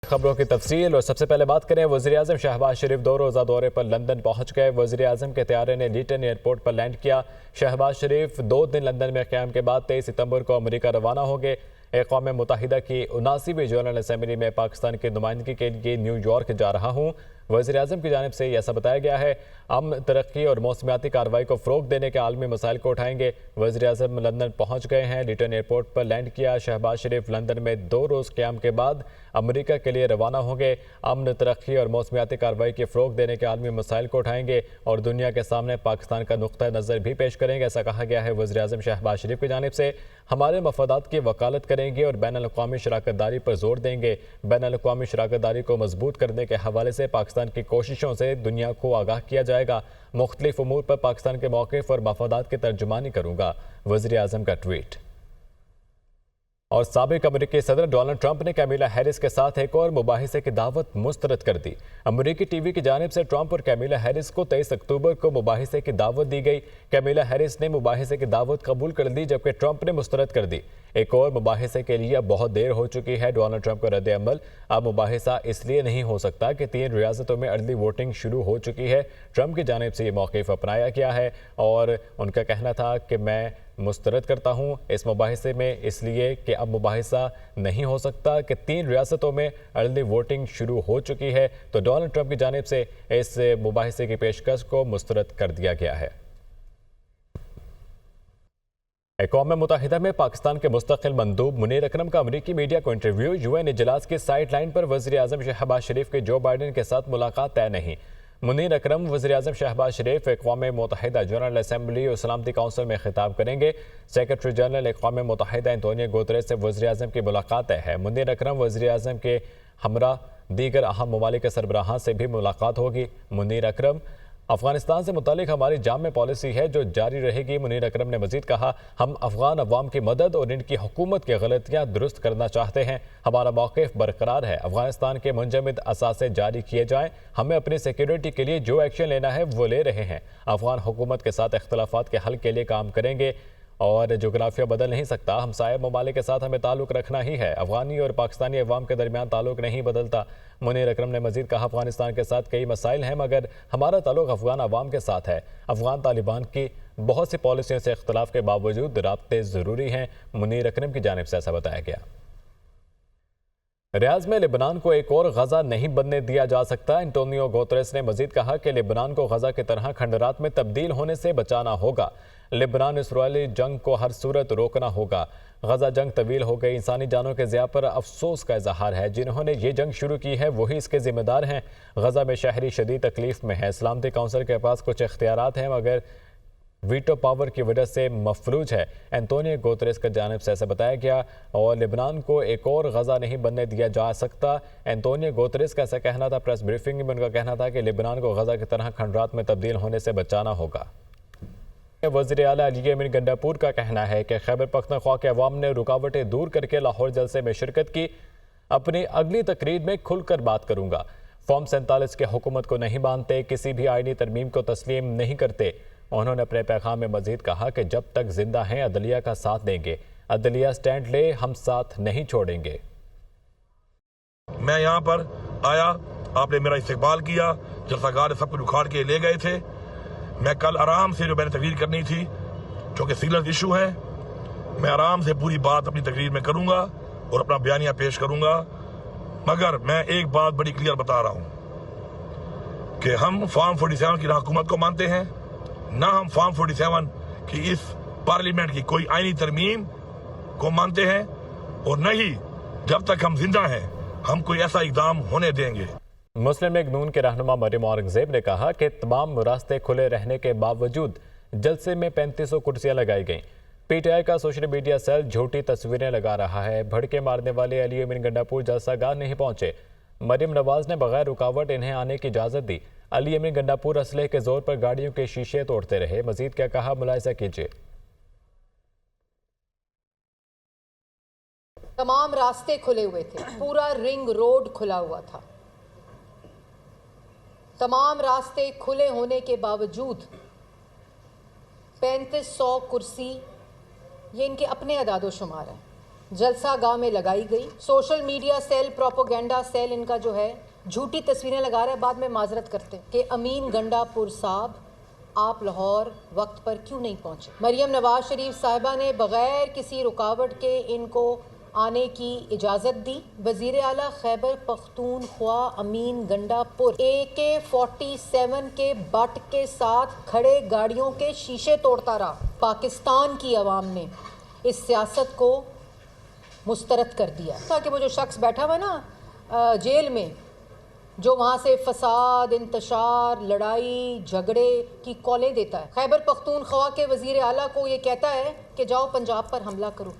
खबरों की तफसील और सबसे पहले बात करें। वज़ीर-ए-आज़म शहबाज शरीफ 2 रोज़ा दौरे पर लंदन पहुंच गए। वज़ीर-ए-आज़म के तैयारे ने लीटन एयरपोर्ट पर लैंड किया। शहबाज शरीफ 2 दिन लंदन में क़याम के बाद 23 सितंबर को अमेरिका रवाना होंगे। अक़वाम मुत्तहिदा की 79वीं जनरल असम्बली में पाकिस्तान की नुमाइंदगी के लिए न्यूयॉर्क जा रहा हूँ। वज़ीर-ए-आज़म की जानिब से ऐसा बताया गया है। अमन, तरक्की और मौसमियाती कार्रवाई को फ़रोग़ देने के आलमी मसाइल को उठाएंगे। वज़ीर-ए-आज़म लंदन पहुँच गए हैं, लीटन एयरपोर्ट पर लैंड किया। शहबाज शरीफ लंदन में 2 रोज़ क़याम के बाद अमेरिका के लिए रवाना होंगे। अमन, तरक्की और मौसमियाती कार्रवाई के फ़रोग़ देने के आलमी मसाइल को उठाएंगे और दुनिया के सामने पाकिस्तान का नुक्ता नज़र भी पेश करेंगे। ऐसा कहा गया है वज़ीर-ए-आज़म शहबाज शरीफ की जानिब से। हमारे मफादात की वकालत करेंगे और बैनुल-अक़वामी शराकत दारी पर जोर देंगे। बैनुल-अक़वामी शराकत दारी को मजबूत करने के हवाले से पाकिस्तान की कोशिशों से दुनिया को आगाह किया जाएगा। मुख्तलिफ उमूर पर पाकिस्तान के मौक़िफ़ और मफादात की तर्जुमानी करूँगा, वज़ीर-ए-आज़म का ट्वीट। और साबिक़ अमेरिकी सदर डोनाल्ड ट्रंप ने कैमिला हैरिस के साथ एक और मुबाहिसे की दावत मुस्तरद कर दी। अमेरिकी टीवी की जानिब से ट्रंप और कैमिला हैरिस को 23 अक्टूबर को मुबाहिसे की दावत दी गई। कैमिला हैरिस ने मुबाहिसे की दावत कबूल कर ली, जबकि ट्रंप ने मुस्तरद कर दी। एक और मुबाहिसे के लिए अब बहुत देर हो चुकी है। डोनाल्ड ट्रंप का रद्द-ए-अमल, अब मुबाहिसा इसलिए नहीं हो सकता कि 3 रियासतों में अर्ली वोटिंग शुरू हो चुकी है। ट्रंप की जानिब से ये मौक़िफ़ अपनाया गया है और उनका कहना था कि मैं मुस्तरद करता हूँ इस मुबाहिसे में, इसलिए कि अब मुबाहिसा नहीं हो सकता कि 3 रियासतों में अर्ली वोटिंग शुरू हो चुकी है। तो डोनाल्ड ट्रंप की जानिब से इस मुबाहिसे की पेशकश को मुस्तरद कर दिया गया है। अक़वाम मुत्तहिदा में पाकिस्तान के मुस्तक़िल मंदूब मुनीर अकरम का अमरीकी मीडिया को इंटरव्यू। यूएन इजलास की साइड लाइन पर वज़ीर-ए-आज़म शहबाज शरीफ की जो बाइडेन के साथ मुलाकात तय नहीं। मुनीर अकरम वज़ीर-ए-आज़म शहबाज शरीफ अक़वाम मुत्तहिदा जनरल असम्बली और सलामती काउंसिल में खिताब करेंगे। सेक्रेटरी जनरल अक़वाम मुत्तहिदा एंटोनियो गुतेरेस से वज़ीर-ए-आज़म की मुलाकात तय है। मुनीर अकरम वज़ीर-ए-आज़म के हमरा दीगर अहम ममालिक के सरबराहां से भी मुलाकात होगी। मुनीर अकरम, अफगानिस्तान से मुतालिक हमारी जाम पॉलिसी है जो जारी रहेगी। मुनीर अकरम ने मजीद कहा, हम अफगान अवाम की मदद और इनकी हुकूमत की गलतियाँ दुरुस्त करना चाहते हैं। हमारा मौक़िफ़ बरकरार है। अफगानिस्तान के मुंजमद असासे जारी किए जाएँ। हमें अपनी सिक्योरिटी के लिए जो एक्शन लेना है वो ले रहे हैं। अफगान हुकूमत के साथ इख्तलाफात के हल के लिए काम करेंगे और जोग्राफिया बदल नहीं सकता। हमसाया ममालिक के साथ हमें ताल्लुक़ रखना ही है। अफगानी और पाकिस्तानी अवाम के दरमियान ताल्लुक़ नहीं बदलता। मुनीर अकरम ने मजीद कहा, अफगानिस्तान के साथ कई मसाइल हैं मगर हमारा ताल्लुक़ अफगान अवाम के साथ है। अफगान तालिबान की बहुत सी पॉलिसियों से इख्तलाफ के बावजूद राब्ते ज़रूरी हैं। मुनीर अकरम की जानिब से ऐसा बताया गया। रियाज में लेबनान को एक और गजा नहीं बनने दिया जा सकता। एंटोनियो गुतेरेस ने मजीद कहा कि लेबनान को गजा की तरह खंडरात में तब्दील होने से बचाना होगा। लेबनान इसराइली जंग को हर सूरत रोकना होगा। गजा जंग तवील हो गई, इंसानी जानों के ज़िया पर अफसोस का इजहार है। जिन्होंने ये जंग शुरू की है वही इसके जिम्मेदार हैं। गजा में शहरी शदीद तकलीफ में है। सलामती काउंसिल के पास कुछ इख्तियारात हैं मगर वीटो पावर की वजह से मफलूज है। एंटोनियो गुतेरेस की जानिब से ऐसा बताया गया और लेबनान को एक और गजा नहीं बनने दिया जा सकता। एंटोनियो गुतेरेस का ऐसा कहना था। प्रेस ब्रीफिंग में उनका कहना था कि लेबनान को गजा की तरह खंडरात में तब्दील होने से बचाना होगा। वज़ीर आला अली अमीन गंडापुर का कहना है कि खैबर पख्तूनख्वा के अवाम ने रुकावटें दूर करके लाहौर जलसे में शिरकत की। अपनी अगली तकरीर में खुलकर बात करूंगा। फॉर्म 47 के हुकूमत को नहीं मानते, किसी भी आईनी तरमीम को तस्लीम नहीं करते। उन्होंने अपने पैगाम में मजीद कहा कि जब तक जिंदा हैं अदलिया का साथ देंगे। अदलिया स्टैंड ले, हम साथ नहीं छोड़ेंगे। मैं यहाँ पर आया, आपने मेरा इस्तकबाल किया, जलसागार सब कुछ उखाड़ के ले गए थे। मैं कल आराम से जो मैंने तकरीर करनी थी, चूँकि सीरियस इशू है, मैं आराम से पूरी बात अपनी तकरीर में करूँगा और अपना बयानिया पेश करूँगा। मगर मैं एक बात बड़ी क्लियर बता रहा हूँ कि हम फॉर्म 47 की ना हुकूमत को मानते हैं, ना हम फॉर्म 47 की इस पार्लियामेंट की कोई आईनी तरमीम को मानते हैं और न ही जब तक हम जिंदा हैं हम कोई ऐसा इकदाम होने देंगे। मुस्लिम लीग नून के रहनुमा मरियम औरंगजेब ने कहा कि तमाम रास्ते खुले रहने के बावजूद जलसे में 3500 कुर्सियां लगाई गईं। पीटीआई का सोशल मीडिया सेल झूठी तस्वीरें लगा रहा है। भड़के मारने वाले अली अमीन गंडापुर जलसागार नहीं पहुंचे। मरियम नवाज ने बगैर रुकावट इन्हें आने की इजाजत दी। अली अमीन गंडापुर असलहे के जोर पर गाड़ियों के शीशे तोड़ते रहे। मजीद क्या कहा, मुलाहिजा कीजिए। तमाम रास्ते खुले हुए थे, पूरा रिंग रोड खुला हुआ था। तमाम रास्ते खुले होने के बावजूद 3500 कुर्सी, ये इनके अपने अदादो शुमार हैं, जलसा गाह में लगाई गई। Social media cell, propaganda cell इनका जो है झूठी तस्वीरें लगा रहा है, बाद में माजरत करते हैं कि अमीन गंडापुर साहब आप लाहौर वक्त पर क्यों नहीं पहुंचे। मरियम नवाज शरीफ साहिबा ने बगैर किसी रुकावट के इनको आने की इजाज़त दी। वज़ीर आला खैबर पख्तूनख्वा अमीन गंडापुर AK-47 के बट के साथ खड़े गाड़ियों के शीशे तोड़ता रहा। पाकिस्तान की आवाम ने इस सियासत को मुस्तरद कर दिया ताकि वो जो शख्स बैठा हुआ ना जेल में, जो वहाँ से फसाद, इंतशार, लड़ाई झगड़े की कॉलें देता है, खैबर पख्तूनख्वा के वज़ीर आला को ये कहता है कि जाओ पंजाब पर हमला करो।